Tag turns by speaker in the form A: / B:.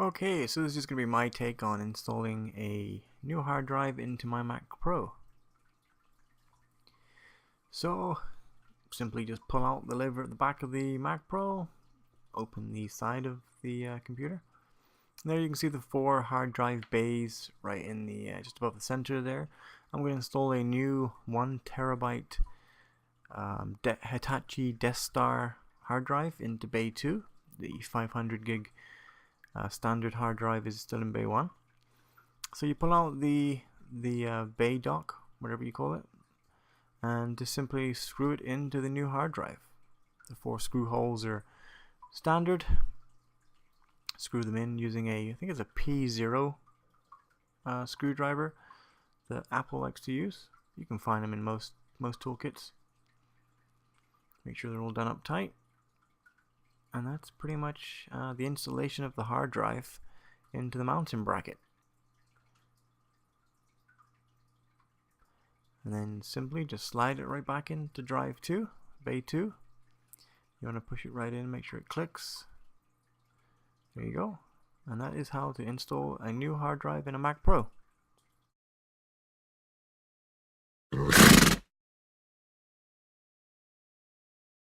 A: Okay, so this is just going to be my take on installing a new hard drive into my Mac Pro. So, simply just pull out the lever at the back of the Mac Pro, open the side of the computer. And there you can see the 4 hard drive bays right in the just above the center there. I'm going to install a new 1 terabyte Hitachi Destar hard drive into bay 2. The 500 gig standard hard drive is still in bay 1. So you pull out the bay dock, whatever you call it, and just simply screw it into the new hard drive. The 4 screw holes are standard. Screw them in using I think it's a P0 screwdriver that Apple likes to use. You can find them in most toolkits. Make sure they're all done up tight. And that's pretty much the installation of the hard drive into the mounting bracket. And then simply just slide it right back into drive 2, bay 2. You want to push it right in, make sure it clicks. There you go. And that is how to install a new hard drive in a Mac Pro.